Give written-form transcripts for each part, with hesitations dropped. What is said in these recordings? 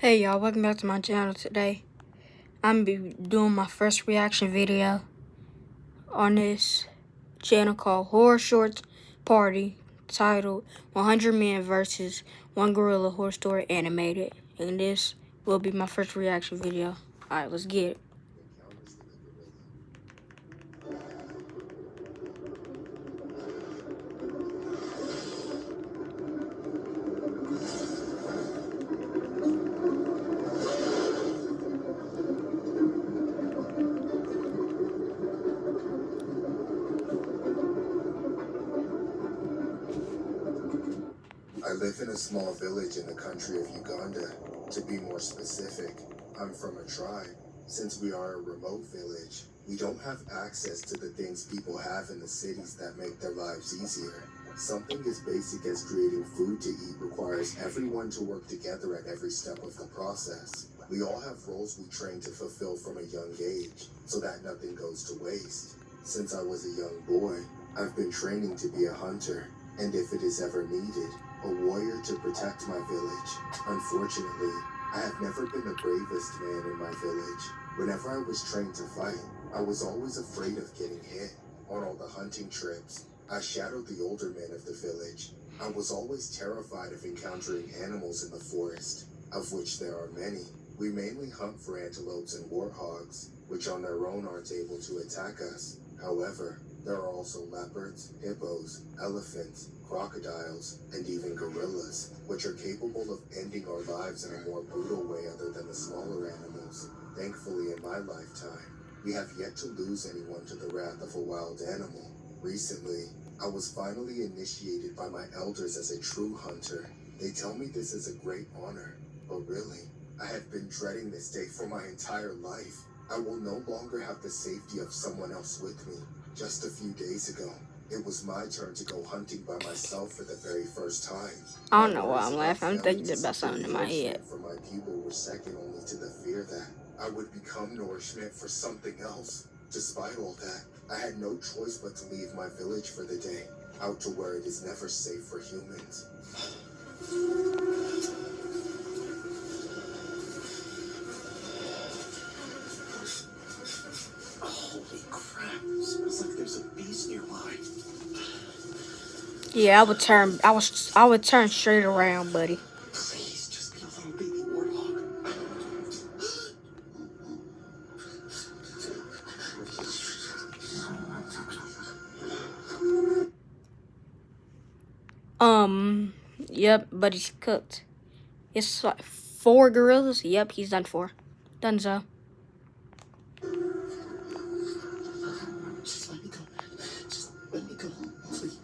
Hey y'all, welcome back to my channel today. I'm gonna be doing my first reaction video on this channel called Horror Shorts Party, titled 100 Men versus One Gorilla Horror Story Animated. And this will be my first reaction video. Alright, let's get it. I live in a small village in the country of Uganda. To be more specific, I'm from a tribe. Since we are a remote village, we don't have access to the things people have in the cities that make their lives easier. Something as basic as creating food to eat requires everyone to work together at every step of the process. We all have roles we train to fulfill from a young age, so that nothing goes to waste. Since I was a young boy, I've been training to be a hunter, and if it is ever needed, a warrior to protect my village. Unfortunately, I have never been the bravest man in my village. Whenever I was trained to fight, I was always afraid of getting hit. On all the hunting trips, I shadowed the older men of the village. I was always terrified of encountering animals in the forest, of which there are many. We mainly hunt for antelopes and warthogs, which on their own aren't able to attack us. However, there are also leopards, hippos, elephants, crocodiles, and even gorillas, which are capable of ending our lives in a more brutal way other than the smaller animals. Thankfully, in my lifetime, we have yet to lose anyone to the wrath of a wild animal. Recently, I was finally initiated by my elders as a true hunter. They tell me this is a great honor, but really, I have been dreading this day for my entire life. I will no longer have the safety of someone else with me. Just a few days ago, it was my turn to go hunting by myself for the very first time. I don't know why I'm laughing. I'm thinking about something in my head. For my people were second only to the fear that I would become nourishment for something else. Despite all that, I had no choice but to leave my village for the day, out to where it is never safe for humans. Holy crap, smells like there's a beast nearby. Yeah, I would turn straight around, buddy. Please, just be a little baby warthog. Yep, but he's cooked. It's like 4 gorillas. Yep, he's done for. Donezo. Just let me go. Just let me go, please.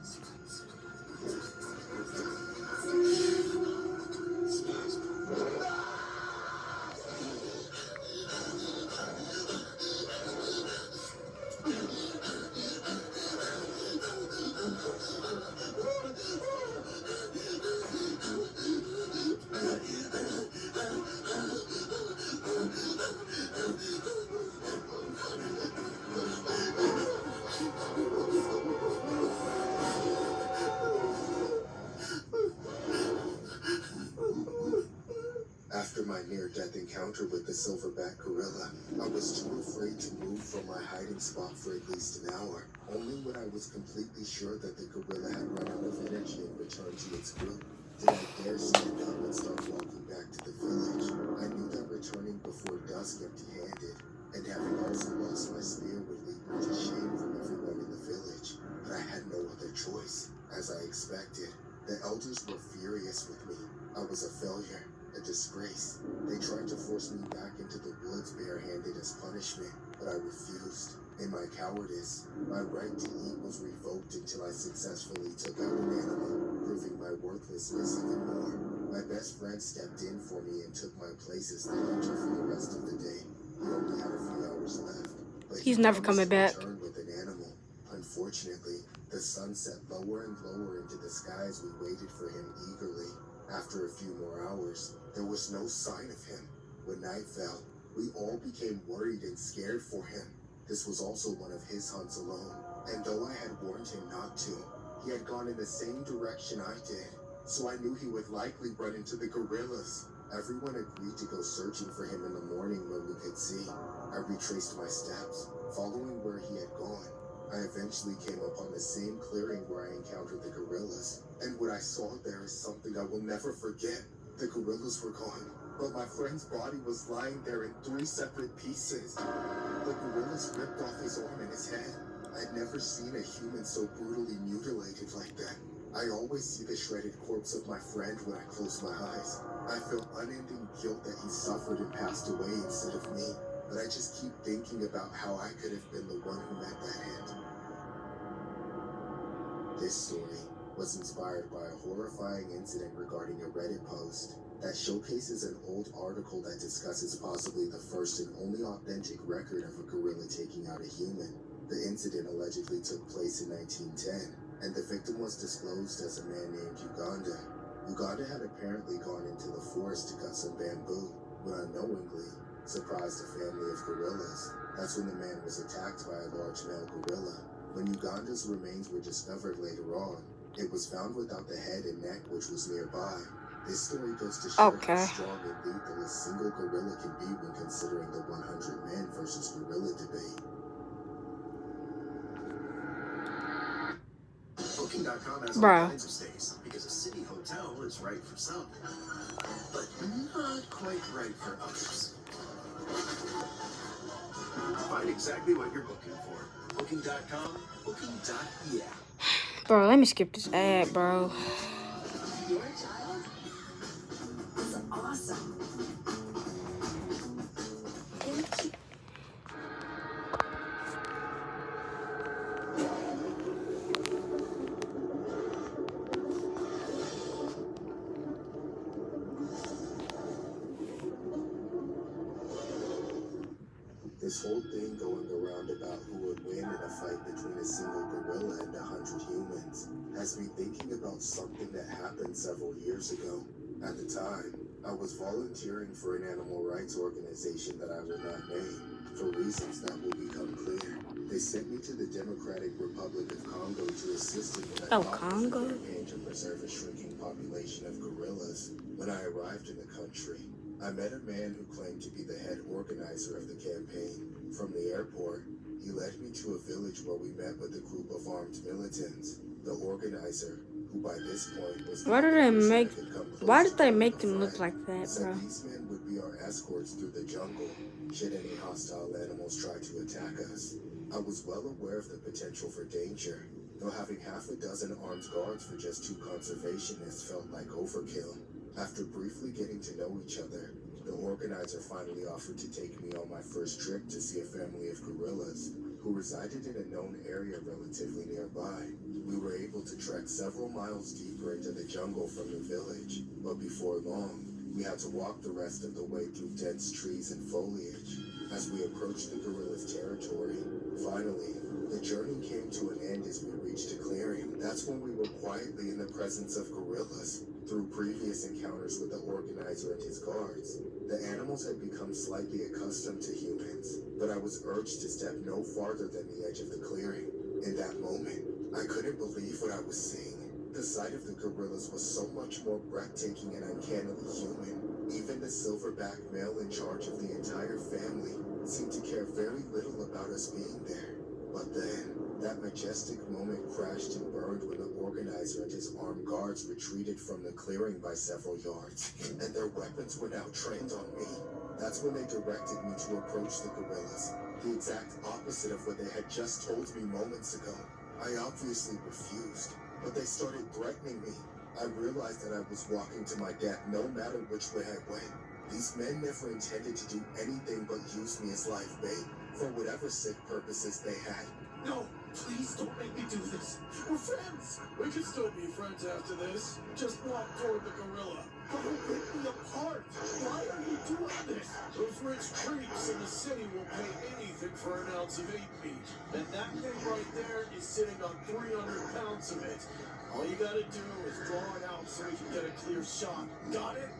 After my near-death encounter with the silverback gorilla, I was too afraid to move from my hiding spot for at least an hour. Only when I was completely sure that the gorilla had run out of energy and returned to its group did I dare stand up and start walking back to the village. I knew that returning before dusk empty-handed, and having also lost my spear would lead me to shame from everyone in the village, but I had no other choice. As I expected, the elders were furious with me. I was a failure, a disgrace. They tried to force me back into the woods barehanded as punishment, but I refused. In my cowardice, my right to eat was revoked until I successfully took out an animal, proving my worthlessness even more. My best friend stepped in for me and took my place as the hunter for the rest of the day. He only had a few hours left, but He's never coming back. returned with an animal. Unfortunately, the sun set lower and lower into the sky as we waited for him eagerly. After a few more hours, there was no sign of him. When night fell, we all became worried and scared for him. This was also one of his hunts alone, and though I had warned him not to, he had gone in the same direction I did, so I knew he would likely run into the gorillas. Everyone agreed to go searching for him in the morning when we could see. I retraced my steps, following where he had gone. I eventually came upon the same clearing where I encountered the gorillas, and what I saw there is something I will never forget. The gorillas were gone, but my friend's body was lying there in 3 separate pieces. The gorillas ripped off his arm and his head. I'd never seen a human so brutally mutilated like that. I always see the shredded corpse of my friend when I close my eyes. I feel unending guilt that he suffered and passed away instead of me, but I just keep thinking about how I could have been the one who met that end. This story was inspired by a horrifying incident regarding a Reddit post that showcases an old article that discusses possibly the first and only authentic record of a gorilla taking out a human. The incident allegedly took place in 1910, and the victim was disclosed as a man named Uganda. Uganda had apparently gone into the forest to cut some bamboo, but unknowingly surprised a family of gorillas. That's when the man was attacked by a large male gorilla. When Uganda's remains were discovered later on, it was found without the head and neck, which was nearby. This story goes to show how strong and lethal a single gorilla can be when considering the 100 man versus gorilla debate. Booking.com has all kinds of stays, because a city hotel is right for some, but not quite right for others. Find exactly what you're looking for. Booking.com, Booking.yeah. Bro, let me skip this ad, bro. Your child is awesome. This whole thing going around about who would win in a fight between a single gorilla and 100 humans has me thinking about something that happened several years ago. At the time, I was volunteering for an animal rights organization that I will not name, for reasons that will become clear. They sent me to the Democratic Republic of Congo to assist in the campaign to preserve a shrinking population of gorillas. When I arrived in the country, I met a man who claimed to be the head organizer of the campaign. From the airport, he led me to a village where we met with a group of armed militants. The organizer, who by this point was why did they make them look like that, bro? These men would be our escorts through the jungle should any hostile animals try to attack us. I was well aware of the potential for danger, though having half a dozen armed guards for just 2 conservationists felt like overkill. After briefly getting to know each other, the organizer finally offered to take me on my first trip to see a family of gorillas who resided in a known area relatively nearby. We were able to trek several miles deeper into the jungle from the village, but before long, we had to walk the rest of the way through dense trees and foliage. As we approached the gorillas' territory, finally, the journey came to an end as we reached a clearing. That's when we were quietly in the presence of gorillas. Through previous encounters with the organizer and his guards, the animals had become slightly accustomed to humans, but I was urged to step no farther than the edge of the clearing. In that moment, I couldn't believe what I was seeing. The sight of the gorillas was so much more breathtaking and uncannily human. Even the silverback male in charge of the entire family seemed to care very little about us being there. But then, that majestic moment crashed and burned when the organizer and his armed guards retreated from the clearing by several yards, and their weapons were now trained on me. That's when they directed me to approach the gorillas, the exact opposite of what they had just told me moments ago. I obviously refused, but they started threatening me. I realized that I was walking to my death no matter which way I went. These men never intended to do anything but use me as live bait for whatever sick purposes they had. No, please don't make me do this. We're friends. We can still be friends after this. Just walk toward the gorilla. But he'll rip me apart. Why are you doing this? Those rich creeps in the city will pay anything for an ounce of ape meat. And that thing right there is sitting on 300 pounds of it. All you gotta do is draw it out so we can get a clear shot. Got it?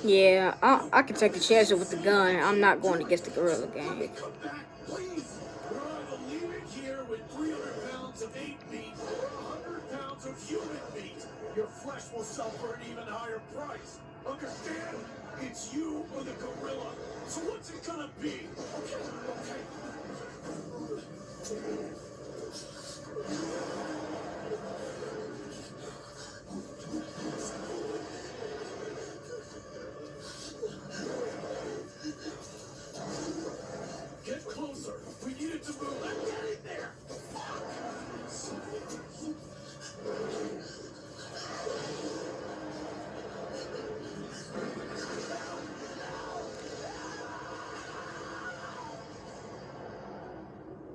Yeah, I can take a chance with the gun. I'm not going against the gorilla gang. Come back, please. We're either leaving here with 300 pounds of ape meat or 100 pounds of human meat. your flesh will sell for an even higher price. Understand? It's you or the gorilla. So what's it gonna be? Okay. Get closer. We need it to move. I'm getting there.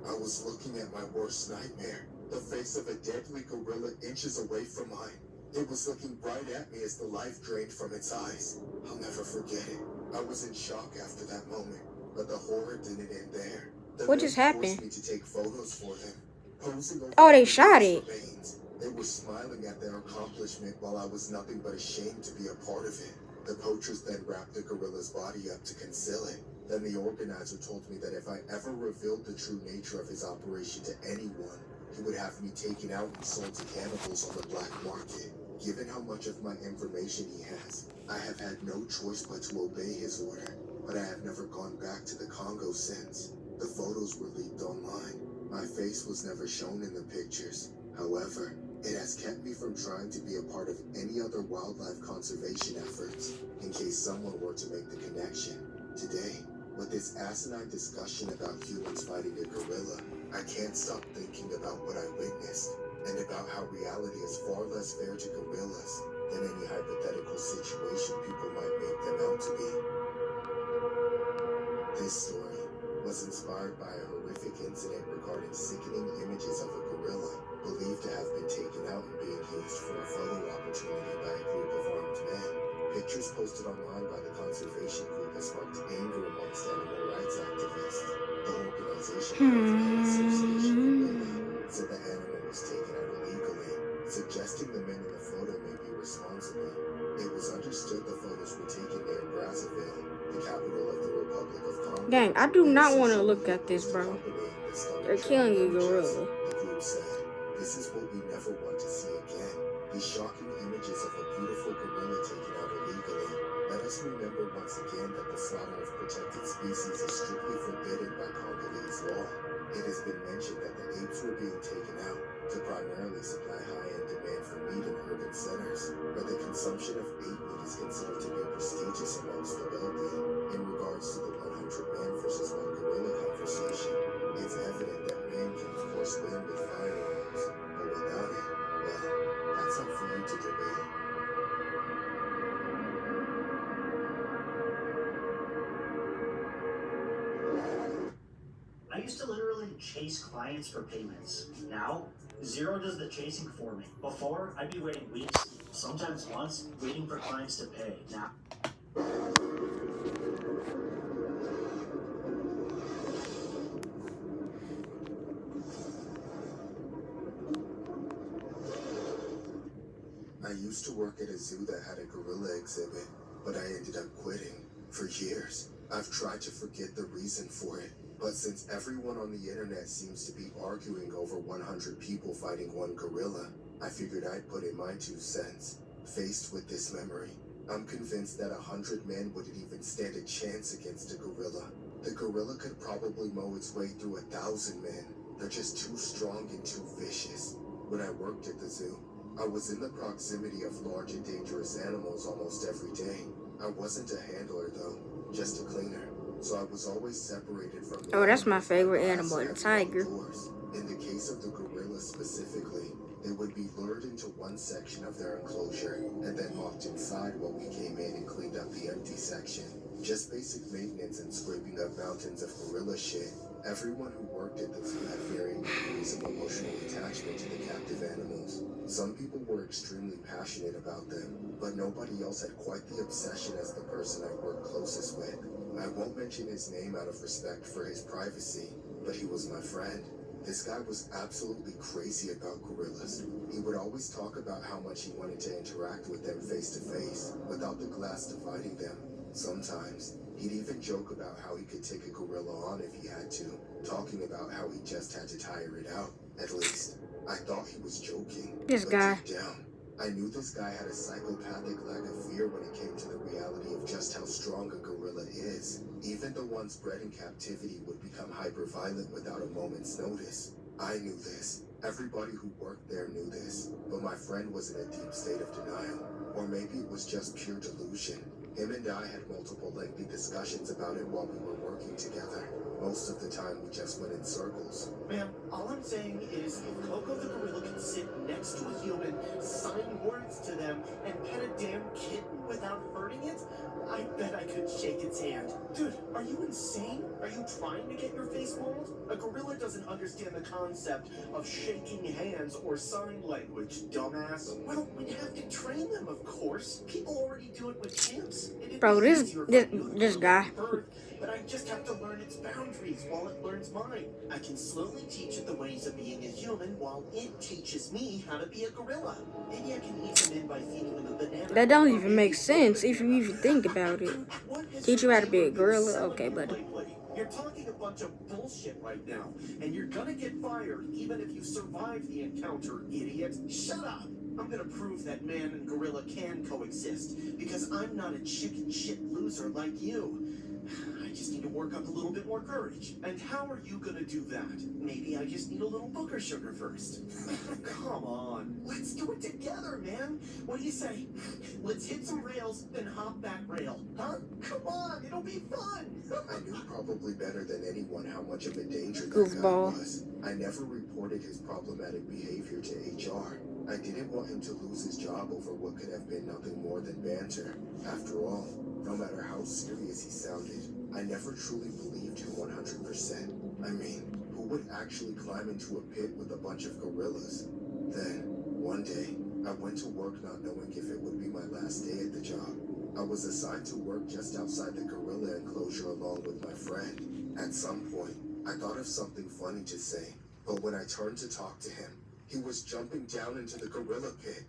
I was looking at my worst nightmare. The face of a deadly gorilla inches away from mine. It was looking right at me as the life drained from its eyes. I'll never forget it. I was in shock after that moment, but the horror didn't end there. The What just men happened? forced me to take photos for them. Posing over Oh, they the shot gorilla's it. remains. They were smiling at their accomplishment while I was nothing but ashamed to be a part of it. The poachers then wrapped the gorilla's body up to conceal it. Then the organizer told me that if I ever revealed the true nature of his operation to anyone, he would have me taken out and sold to cannibals on the black market. Given how much of my information he has, I have had no choice but to obey his order, but I have never gone back to the Congo since. The photos were leaked online. My face was never shown in the pictures. However, it has kept me from trying to be a part of any other wildlife conservation efforts, in case someone were to make the connection. Today, with this asinine discussion about humans fighting a gorilla, I can't stop thinking about what I witnessed, and about how reality is far less fair to gorillas than any hypothetical situation people might make them out to be. This story was inspired by a horrific incident regarding sickening images of a gorilla believed to have been taken out and being used for a photo opportunity by a group of armed men. Pictures posted online by the conservation group has sparked anger amongst animal rights activists. The organization Gorilla Association Gorilla said the animal was taken out illegally, suggesting the men in the photo may be responsible. It was understood the photos were taken near Brazzaville, the capital of the Republic of Congo. Dang, I do and not the want to social look at this, movements bro. accompanying the stunning They're killing a images. gorilla. The group said, "This is what we never want to see again. These shocking images of a beautiful gorilla taken out illegally. Let us remember once again that the slaughter of protected species is strictly forbidden by Congolese law. It has been mentioned that the apes were being taken out to primarily supply high-end demand for meat in urban centers, where the consumption of ape meat is considered to be prestigious amongst the wealthy. In regards to the 100 man versus 1 gorilla conversation, it's evident that man can of course win with firearms, but without it, well, that's up for you to debate." I used to literally chase clients for payments. Now, Zero does the chasing for me. Before, I'd be waiting weeks, sometimes months, waiting for clients to pay. Now, I used to work at a zoo that had a gorilla exhibit, but I ended up quitting. For years, I've tried to forget the reason for it, but since everyone on the internet seems to be arguing over 100 people fighting one gorilla, I figured I'd put in my 2 cents. Faced with this memory, I'm convinced that 100 men wouldn't even stand a chance against a gorilla. The gorilla could probably mow its way through 1,000 men. They're just too strong and too vicious. When I worked at the zoo, I was in the proximity of large and dangerous animals almost every day. I wasn't a handler though, just a cleaner. So I was always separated from the Oh, that's my animals by favorite glass animal, the and tiger. locked doors. In the case of the gorilla specifically, they would be lured into one section of their enclosure and then locked inside while we came in and cleaned up the empty section. Just basic maintenance and scraping up mountains of gorilla shit. Everyone who worked at the zoo had varying degrees of emotional attachment to the captive animals. Some people were extremely passionate about them, but nobody else had quite the obsession as the person I worked closest with. I won't mention his name out of respect for his privacy, but he was my friend. This guy was absolutely crazy about gorillas. He would always talk about how much he wanted to interact with them face to face, without the glass dividing them. Sometimes, he'd even joke about how he could take a gorilla on if he had to, talking about how he just had to tire it out. At least, I thought he was joking. This but guy. deep down, I knew this guy had a psychopathic lack of fear when it came to the reality of just how strong a gorilla is. Even the ones bred in captivity would become hyper-violent without a moment's notice. I knew this. Everybody who worked there knew this. But my friend was in a deep state of denial. Or maybe it was just pure delusion. Him and I had multiple lengthy discussions about it while we were working together. Most of the time, we just went in circles. Ma'am, all I'm saying is if Coco the gorilla can sit next to a human, sign words to them, and pet a damn kitten without hurting it, I bet I could shake its hand. Dude, are you insane? Are you trying to get your face mauled? A gorilla doesn't understand the concept of shaking hands or sign language, dumbass. Well, we'd have to train them, of course. People already do it with chimps. It'd Bro, be this easier if I knew the this gorilla guy. from birth, but I just have to learn its boundaries while it learns mine. I can slowly teach it the ways of being a human while it teaches me how to be a gorilla. Maybe I can ease him in by feeding him a banana. That don't or even maybe make a sense banana. if you even think about it. Dude, what has Teach you your how to be a neighbor been gorilla? selling Okay, you buddy. lately? You're talking a bunch of bullshit right now, and you're gonna get fired even if you survive the encounter, idiot. Shut up! I'm gonna prove that man and gorilla can coexist, because I'm not a chicken shit loser like you. I just need to work up a little bit more courage. And how are you gonna do that? Maybe I just need a little booger sugar first. Come on, let's do it together, man. What do you say? Let's hit some rails, then hop back rail. Huh? Come on, it'll be fun. I knew probably better than anyone how much of a danger that Goofball. guy was. I never reported his problematic behavior to HR. I didn't want him to lose his job over what could have been nothing more than banter. After all, no matter how serious he sounded, I never truly believed him 100%. I mean, who would actually climb into a pit with a bunch of gorillas? Then, one day, I went to work not knowing if it would be my last day at the job. I was assigned to work just outside the gorilla enclosure along with my friend. At some point, I thought of something funny to say, but when I turned to talk to him, he was jumping down into the gorilla pit.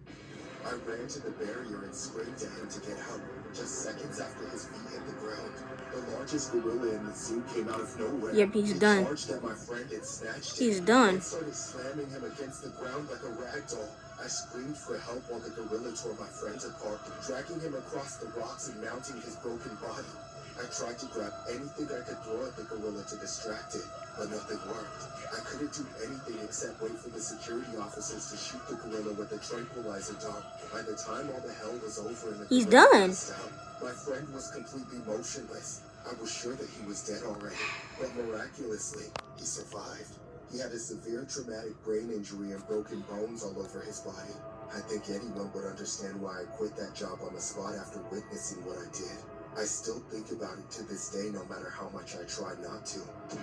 I ran to the barrier and screamed at him to get out, just seconds after his feet hit the ground. The largest gorilla in the zoo came out of nowhere. Yep, he's It done. charged at my friend and snatched him. He's done. It started slamming him against the ground like a rag doll. I screamed for help while the gorilla tore my friend apart, dragging him across the rocks and mounting his broken body. I tried to grab anything I could throw at the gorilla to distract it, but nothing worked. I couldn't do anything except wait for the security officers to shoot the gorilla with a tranquilizer dart. By the time all the hell was over and the He's gorilla done. passed out, my friend was completely motionless. I was sure that he was dead already, but miraculously, he survived. He had a severe traumatic brain injury and broken bones all over his body. I think anyone would understand why I quit that job on the spot after witnessing what I did. I still think about it to this day, no matter how much I try not to.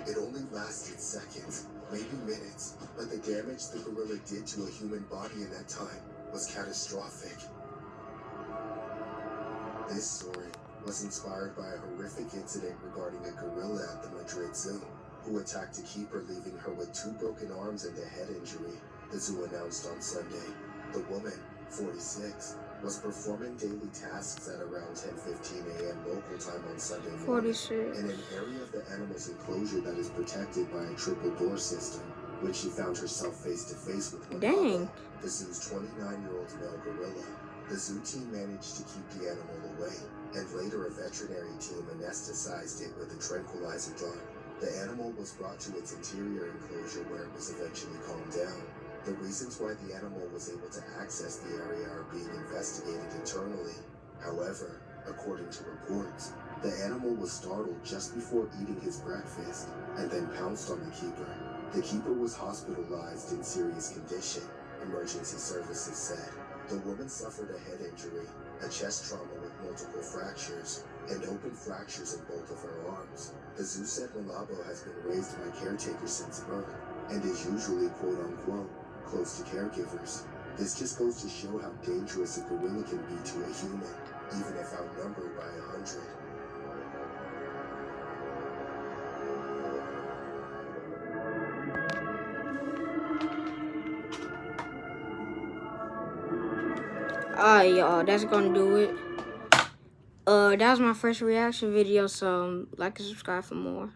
It only lasted seconds, maybe minutes, but the damage the gorilla did to a human body in that time was catastrophic. This story was inspired by a horrific incident regarding a gorilla at the Madrid Zoo, who attacked a keeper, leaving her with 2 broken arms and a head injury, the zoo announced on Sunday. The woman, 46, was performing daily tasks at around 10:15 a.m. local time on Sunday morning 46. in an area of the animal's enclosure that is protected by a triple door system, when she found herself face to face with Dang. Malabo, the zoo's 29-year-old male gorilla. The zoo team managed to keep the animal away, and later a veterinary team anesthetized it with a tranquilizer dart. The animal was brought to its interior enclosure where it was eventually calmed down. The reasons why the animal was able to access the area are being investigated internally. However, according to reports, the animal was startled just before eating his breakfast and then pounced on the keeper. The keeper was hospitalized in serious condition, emergency services said. The woman suffered a head injury, a chest trauma with multiple fractures, and open fractures in both of her arms. The zoo said Malabo has been raised by caretakers since birth and is usually quote-unquote close to caregivers. This just goes to show how dangerous a gorilla can be to a human, even if outnumbered by 100. Alright, y'all, that's gonna do it. That was my first reaction video, so like and subscribe for more.